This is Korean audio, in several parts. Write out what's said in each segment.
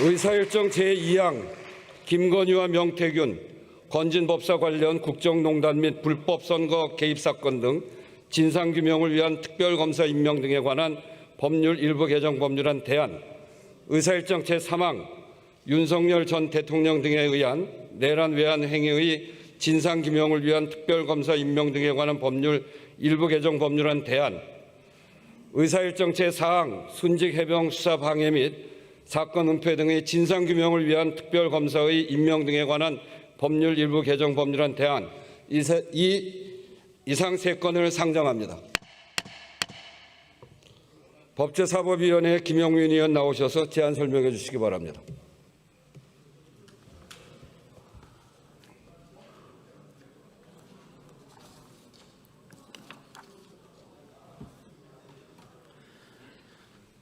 의사일정 제2항 김건희와 명태균, 건진법사 관련 국정농단 및 불법선거 개입 사건 등 진상규명을 위한 특별검사 임명 등에 관한 법률 일부 개정 법률안 대안, 의사일정 제3항 윤석열 전 대통령 등에 의한 내란 외환 행위의 진상규명을 위한 특별검사 임명 등에 관한 법률 일부 개정 법률안 대안, 의사일정 제4항 순직 해병 수사 방해 및 사건 은폐 등의 진상규명을 위한 특별검사의 임명 등에 관한 법률 일부 개정 법률안 대안, 이상 세 건을 상정합니다. 법제사법위원회 김영민 의원 나오셔서 제안 설명해 주시기 바랍니다.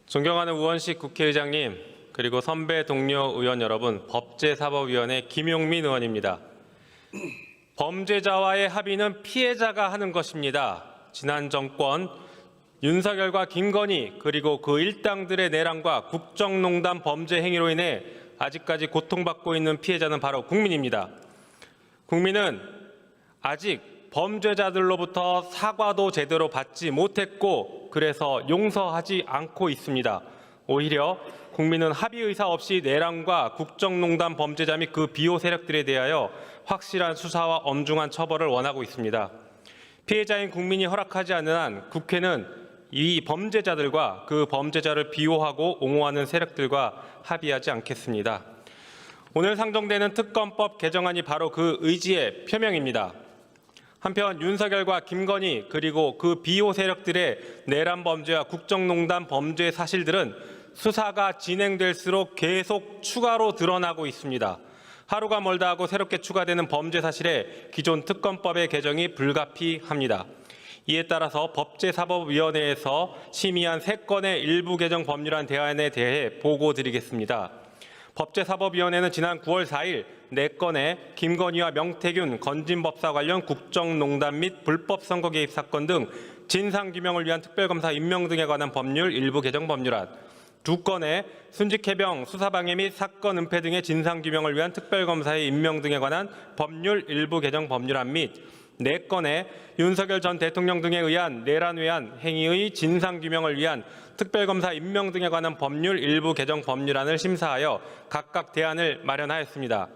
존경하는 우원식 국회의장님, 그리고 선배 동료 의원 여러분, 법제사법위원회 김용민 의원입니다. 범죄자와의 합의는 피해자가 하는 것입니다. 지난 정권 윤석열과 김건희 그리고 그 일당들의 내란과 국정농단 범죄 행위로 인해 아직까지 고통받고 있는 피해자는 바로 국민입니다. 국민은 아직 범죄자들로부터 사과도 제대로 받지 못했고 그래서 용서하지 않고 있습니다. 오히려 국민은 합의 의사 없이 내란과 국정농단 범죄자 및 그 비호 세력들에 대하여 확실한 수사와 엄중한 처벌을 원하고 있습니다. 피해자인 국민이 허락하지 않는 한 국회는 이 범죄자들과 그 범죄자를 비호하고 옹호하는 세력들과 합의하지 않겠습니다. 오늘 상정되는 특검법 개정안이 바로 그 의지의 표명입니다. 한편 윤석열과 김건희 그리고 그 비호 세력들의 내란 범죄와 국정농단 범죄 사실들은 수사가 진행될수록 계속 추가로 드러나고 있습니다. 하루가 멀다 하고 새롭게 추가되는 범죄 사실에 기존 특검법의 개정이 불가피합니다. 이에 따라서 법제사법위원회에서 심의한 3건의 일부 개정 법률안 대안에 대해 보고드리겠습니다. 법제사법위원회는 지난 9월 4일 4건의 김건희와 명태균, 건진법사 관련 국정농단 및 불법선거 개입 사건 등 진상규명을 위한 특별검사 임명 등에 관한 법률 일부 개정 법률안, 2건의 순직해병 수사방해 및 사건 은폐 등의 진상규명을 위한 특별검사의 임명 등에 관한 법률 일부 개정 법률안 및 4건의 윤석열 전 대통령 등에 의한 내란 외환 행위의 진상규명을 위한 특별검사 임명 등에 관한 법률 일부 개정 법률안을 심사하여 각각 대안을 마련하였습니다.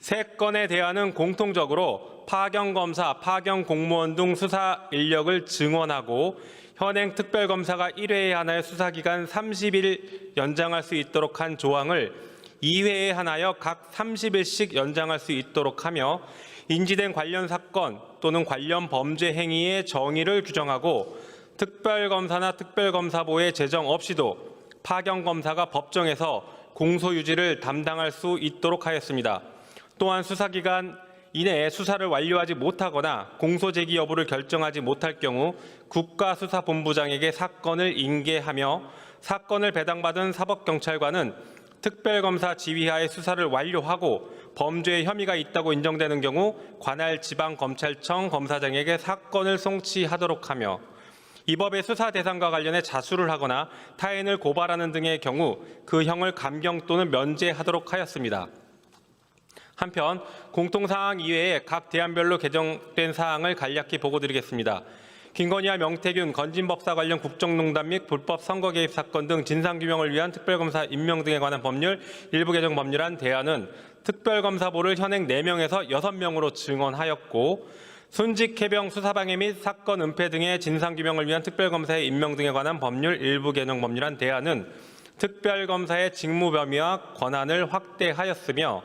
3건의 대안은 공통적으로 파견검사, 파견공무원 등 수사 인력을 증원하고 현행 특별검사가 1회에 하나의 수사기간 30일 연장할 수 있도록 한 조항을 2회에 하나여 각 30일씩 연장할 수 있도록 하며 인지된 관련 사건 또는 관련 범죄 행위의 정의를 규정하고 특별검사나 특별검사보의 제정 없이도 파견검사가 법정에서 공소유지를 담당할 수 있도록 하였습니다. 또한 수사기간 이내에 수사를 완료하지 못하거나 공소제기 여부를 결정하지 못할 경우 국가수사본부장에게 사건을 인계하며 사건을 배당받은 사법경찰관은 특별검사 지휘하에 수사를 완료하고 범죄의 혐의가 있다고 인정되는 경우 관할 지방검찰청 검사장에게 사건을 송치하도록 하며 이 법의 수사 대상과 관련해 자수를 하거나 타인을 고발하는 등의 경우 그 형을 감경 또는 면제하도록 하였습니다. 한편 공통사항 이외에 각 대안별로 개정된 사항을 간략히 보고드리겠습니다. 김건희와 명태균, 건진법사 관련 국정농단 및 불법 선거 개입 사건 등 진상규명을 위한 특별검사 임명 등에 관한 법률 일부 개정 법률안 대안은 특별검사보를 현행 4명에서 6명으로 증원하였고 순직 해병 수사방해 및 사건 은폐 등의 진상규명을 위한 특별검사의 임명 등에 관한 법률 일부 개정 법률안 대안은 특별검사의 직무 범위와 권한을 확대하였으며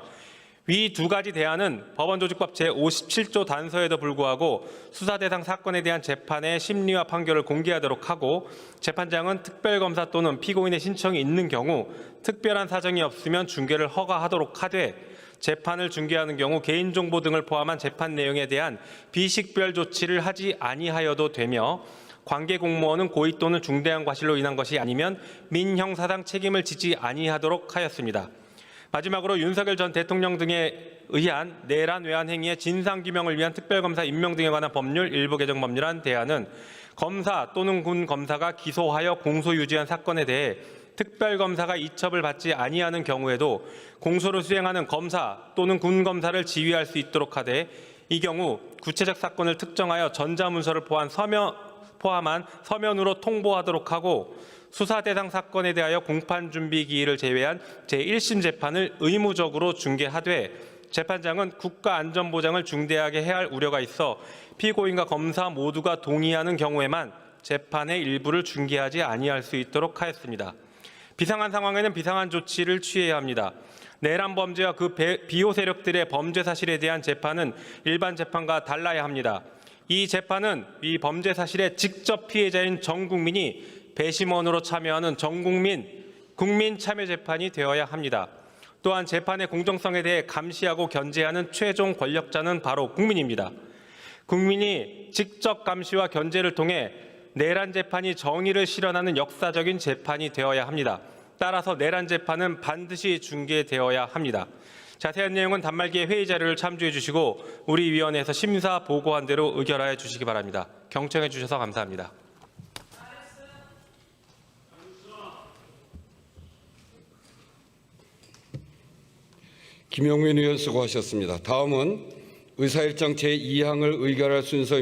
위 2가지 대안은 법원조직법 제57조 단서에도 불구하고 수사 대상 사건에 대한 재판의 심리와 판결을 공개하도록 하고 재판장은 특별검사 또는 피고인의 신청이 있는 경우 특별한 사정이 없으면 중계를 허가하도록 하되 재판을 중계하는 경우 개인정보 등을 포함한 재판 내용에 대한 비식별 조치를 하지 아니하여도 되며 관계 공무원은 고의 또는 중대한 과실로 인한 것이 아니면 민형사상 책임을 지지 아니하도록 하였습니다. 마지막으로 윤석열 전 대통령 등에 의한 내란 외환 행위의 진상규명을 위한 특별검사 임명 등에 관한 법률 일부 개정 법률안 대안은 검사 또는 군 검사가 기소하여 공소유지한 사건에 대해 특별검사가 이첩을 받지 아니하는 경우에도 공소를 수행하는 검사 또는 군검사를 지휘할 수 있도록 하되 이 경우 구체적 사건을 특정하여 전자문서를 포함한 서면으로 통보하도록 하고 수사 대상 사건에 대하여 공판 준비 기일을 제외한 제1심 재판을 의무적으로 중개하되 재판장은 국가안전보장을 중대하게 해야 할 우려가 있어 피고인과 검사 모두가 동의하는 경우에만 재판의 일부를 중개하지 아니할 수 있도록 하였습니다. 비상한 상황에는 비상한 조치를 취해야 합니다. 내란 범죄와 그 비호 세력들의 범죄 사실에 대한 재판은 일반 재판과 달라야 합니다. 이 재판은 이 범죄 사실의 직접 피해자인 전 국민이 배심원으로 참여하는 국민 참여 재판이 되어야 합니다. 또한 재판의 공정성에 대해 감시하고 견제하는 최종 권력자는 바로 국민입니다. 국민이 직접 감시와 견제를 통해 내란 재판이 정의를 실현하는 역사적인 재판이 되어야 합니다. 따라서 내란 재판은 반드시 중개되어야 합니다. 자세한 내용은 단말기의 회의 자료를 참조해 주시고 우리 위원회에서 심사 보고한 대로 의결하여 주시기 바랍니다. 경청해 주셔서 감사합니다. 김용민 의원 수고하셨습니다. 다음은 의사일정 제2항을 의결할 순서입니다.